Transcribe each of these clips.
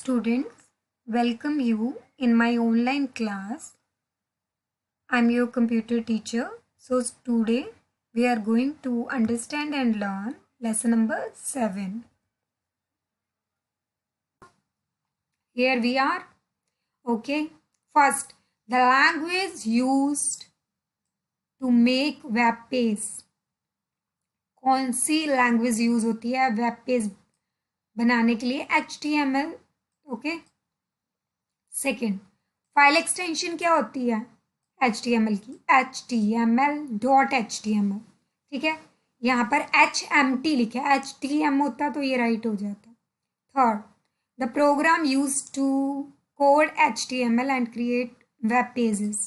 Students, welcome you in my online class. I'm your computer teacher. So today we are going to understand and learn lesson number 7. Here we are. Okay. First, the language used to make web page. कौन सी language use होती है web page बनाने के लिए? HTML. Okay. Second, file extension क्या होती है HTML की? HTML.html. ठीक है, यहाँ पर HMT लिखा है, HTM होता तो ये राइट हो जाता. Third, the program use to code HTML and create web pages.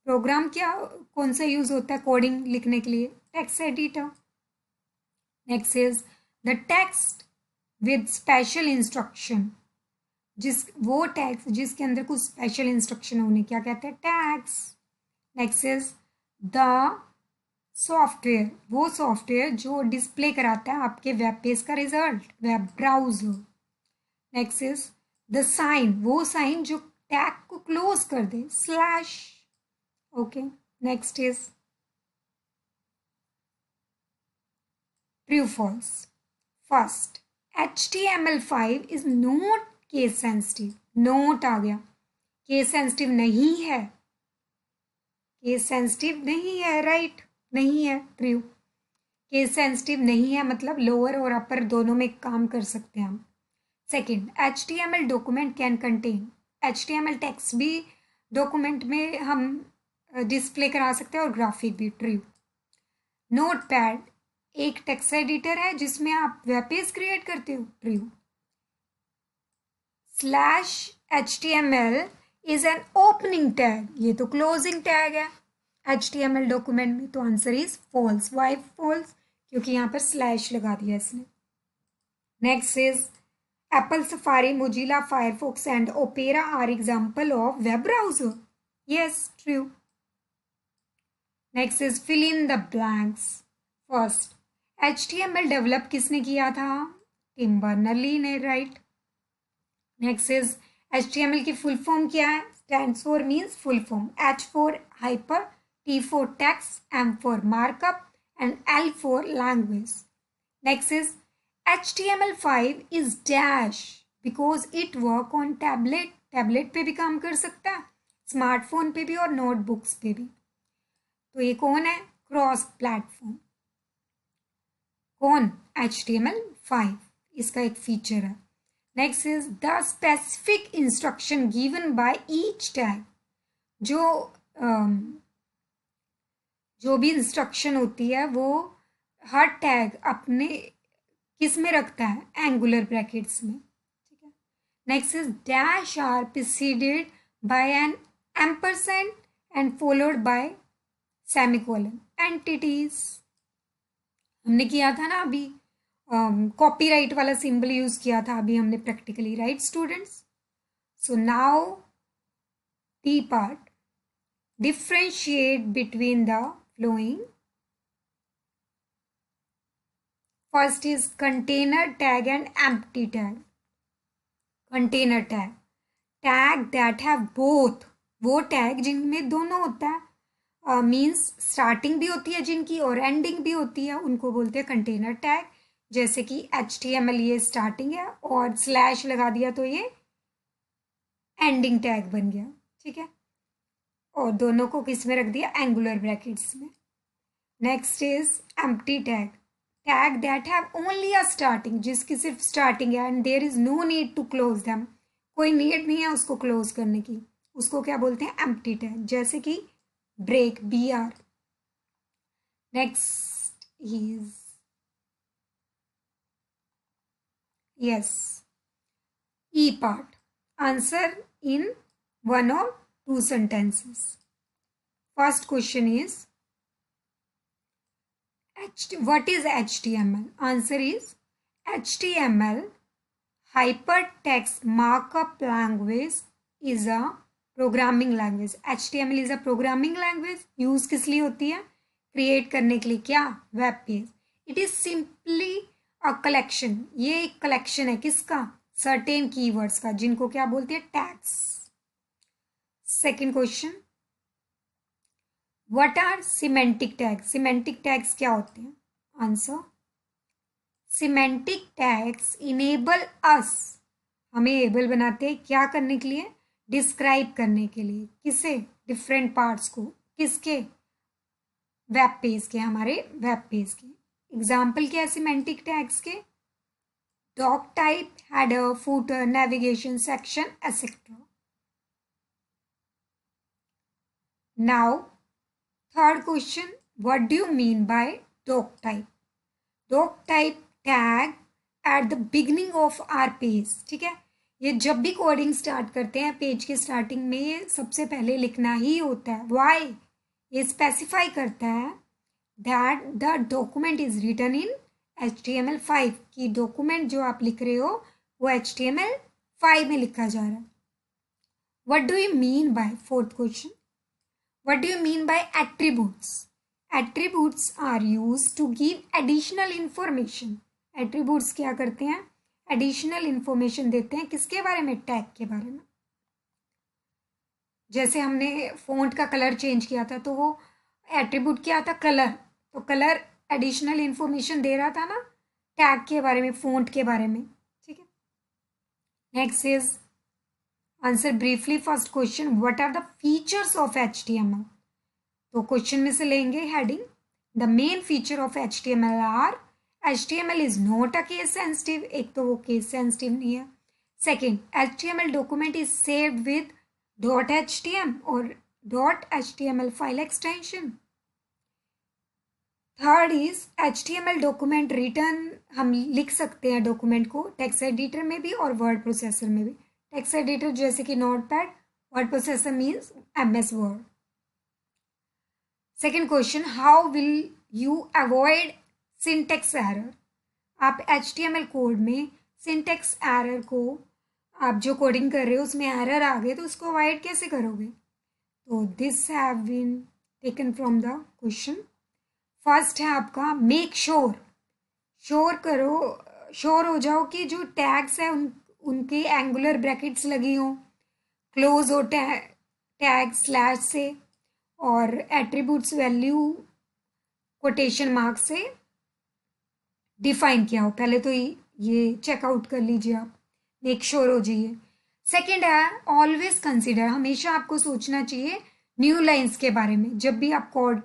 Program क्या कौन सा यूज होता है कोडिंग लिखने के लिए? Text editor. Next is the text with special instruction. वो टैग्स जिसके अंदर कुछ स्पेशल इंस्ट्रक्शन होने क्या कहते हैं? Tags. Next is the software. वो सॉफ्टवेयर जो डिस्प्ले कराता है आपके वेब पेज का result, web browser. Next is the sign. वो साइन जो टैग को क्लोज कर दे, slash. Okay. Next is true false. First, HTML5 is not case sensitive. Note आ गया, केस सेंसिटिव नहीं है. केस सेंसिटिव नहीं है, राइट? नहीं है, ट्रू. केस सेंसिटिव नहीं है मतलब लोअर और अपर दोनों में काम कर सकते हैं हम. Second, HTML document can contain. HTML text भी डॉक्यूमेंट में हम डिस्प्ले करा सकते हैं और ग्राफिक भी. ट्रू. नोटपैड एक टेक्स्ट एडिटर है जिसमें आप वेब पेज क्रिएट करते हो. True. /HTML is an opening tag. ये तो क्लोजिंग टैग है HTML डॉक्यूमेंट में, तो answer is false. Why false? क्योंकि यहाँ पर स्लैश लगा दिया इसने. Next is Apple Safari, Mozilla Firefox and opera are example of web browser. Yes, true. Next is fill in the blanks. First, HTML develop किसने किया था? टिम बर्नर्ली ने, राइट? नेक्स्ट इज HTML की full form क्या है? Stands for means full form. H for hyper, T for text, M for markup and L for language. Next is HTML5 is dash because it work on tablet. Tablet पे भी काम कर सकता है, smartphone पे भी और नोटबुक्स पे भी. तो ये कौन है? Cross platform. कौन? HTML5. इसका एक फीचर है. Next is the specific instruction given by each tag. जो भी इंस्ट्रक्शन होती है वो हर टैग अपने किस में रखता है? एंगुलर ब्रैकेट्स में. ठीक है. Next is dash are preceded by an ampersand and followed by semicolon. Entities हमने किया था ना अभी, कॉपीराइट वाला सिंबल यूज किया था अभी हमने practically, right students? So now D part, differentiate between the flowing. First is container tag and empty tag. Container tag, tag that have both. वो टैग जिनमें दोनों होता है, मीन्स स्टार्टिंग भी होती है जिनकी और एंडिंग भी होती है, उनको बोलते हैं कंटेनर टैग. जैसे कि HTML ये स्टार्टिंग है और स्लैश लगा दिया तो ये एंडिंग टैग बन गया. ठीक है, और दोनों को किस में रख दिया? एंगुलर ब्रैकेट्स में. Next is empty tag, tag that have only a starting, जिसकी सिर्फ स्टार्टिंग है and there is no need to close them. कोई नीड नहीं है उसको क्लोज करने की, उसको क्या बोलते हैं? Empty tag. जैसे कि break, BR. Next is, yes, E part. Answer in one or two sentences. First question is, what is HTML? Answer is HTML hypertext markup language is a programming language. HTML is a programming language. Use किस लिए होती है? Create करने के लिए. क्या? Web page. It is simply a collection. ये एक कलेक्शन है किसका? सर्टेन कीवर्ड्स का, जिनको क्या बोलते हैं, tags. Second question, what are semantic tags? Semantic tags क्या होते हैं? Answer, semantic tags enable us, हमें एबल बनाते हैं क्या करने के लिए? डिस्क्राइब करने के लिए। किसे? डिफरेंट पार्ट्स को। किसके? वेब पेज के, हमारे वेब पेज के। एग्जाम्पल क्या है सिमेंटिक टैग्स के? Doc type, header, footer, navigation, section, etcetera. Now third question, what do you mean by doc type? Doc type tag at the beginning of our page, ठीक है, ये जब भी coding start करते हैं पेज के starting में ये सबसे पहले लिखना ही होता है। वाई? ये स्पेसिफाई करता है that the document is written in HTML5, कि डॉक्यूमेंट जो आप लिख रहे हो वो HTML5 में लिखा जा रहा है। What do you mean by, fourth question, what do you mean by attributes? Attributes are used to give additional information. Attributes क्या करते हैं? एडिशनल इंफॉर्मेशन देते हैं, किसके बारे में? टैग के बारे में। जैसे हमने फ़ॉन्ट का कलर चेंज किया था तो वो एट्रीब्यूट क्या था? कलर। तो कलर एडिशनल इंफॉर्मेशन दे रहा था ना टैग के बारे में, फ़ॉन्ट के बारे में, ठीक है। Next is answer briefly first question, what are the features of HTML? तो क्वेश्चन में से लेंगे heading, the main feature of HTML are, HTML is not a case sensitive, एक तो वो केस सेंसिटिव नहीं है। Second, HTML document is saved with .htm और .html file extension. Third is HTML document written, हम लिख सकते हैं डॉक्यूमेंट को टेक्स्ट एडिटर में भी और वर्ड प्रोसेसर में भी। टेक्स्ट एडिटर जैसे कि notepad, word processor means MS word. Second question, how will you avoid syntax error? आप HTML कोड में सिंटेक्स एरर को, आप जो कोडिंग कर रहे हो उसमें एरर आ गए तो उसको अवॉइड कैसे करोगे? तो this have been taken from the question. First है आपका मेक श्योर, श्योर करो, श्योर हो जाओ कि जो टैग्स है उनके एंगुलर ब्रैकेट्स लगी हों, क्लोज हो टैग स्लैश से, और एट्रीब्यूट्स वैल्यू कोटेशन मार्क से डिफाइन किया हो। पहले तो ये चेकआउट कर लीजिए आप, मेक श्योर हो जाइए। सेकेंड है ऑलवेज कंसिडर, हमेशा आपको सोचना चाहिए न्यू लाइन्स के बारे में जब भी आप कोड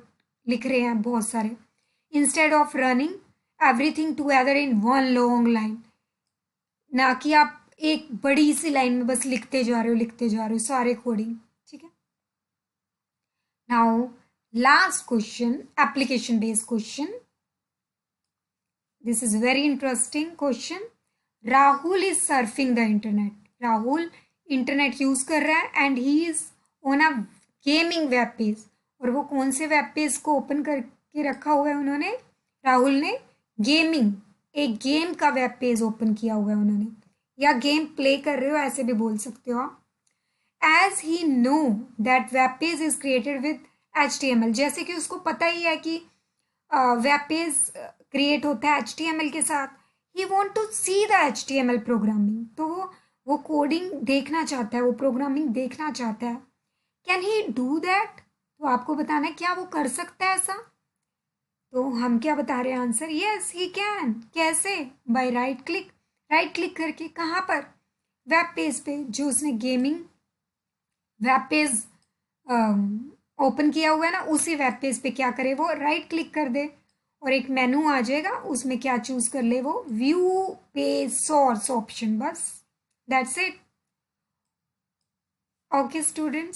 लिख रहे हैं बहुत सारे, instead of running everything together in one long line, ना कि आप एक बड़ी सी लाइन में बस लिखते जा रहे हो सारे कोडिंग, ठीक है। Now last question, application based question, this is very interesting question. Rahul is surfing the internet, Rahul internet use कर रहा है and he is on a gaming web page, और वो कौन से वेब पेज को ओपन करके रखा हुआ है उन्होंने? राहुल ने गेमिंग, एक गेम का वेब पेज ओपन किया हुआ है उन्होंने, या गेम प्ले कर रहे हो ऐसे भी बोल सकते हो आप। As he know that web page is created with HTML, जैसे कि उसको पता ही है कि वेब पेज क्रिएट होता है HTML के साथ, he want to see the HTML programming, तो वो कोडिंग देखना चाहता है, वो प्रोग्रामिंग देखना चाहता है। Can he do that? तो आपको बताना है क्या वो कर सकता है ऐसा? तो हम क्या बता रहे हैं आंसर, यस ही कैन। कैसे? By right click, right click करके, कहाँ पर? वेब पेज पे, जो उसने गेमिंग वेब पेज ओपन किया हुआ है ना, उसी वेब पेज पे क्या करे वो, राइट क्लिक कर दे और एक मेनू आ जाएगा, उसमें क्या चूज कर ले वो, व्यू पेज सोर्स ऑप्शन, बस दैट्स इट। Okay students,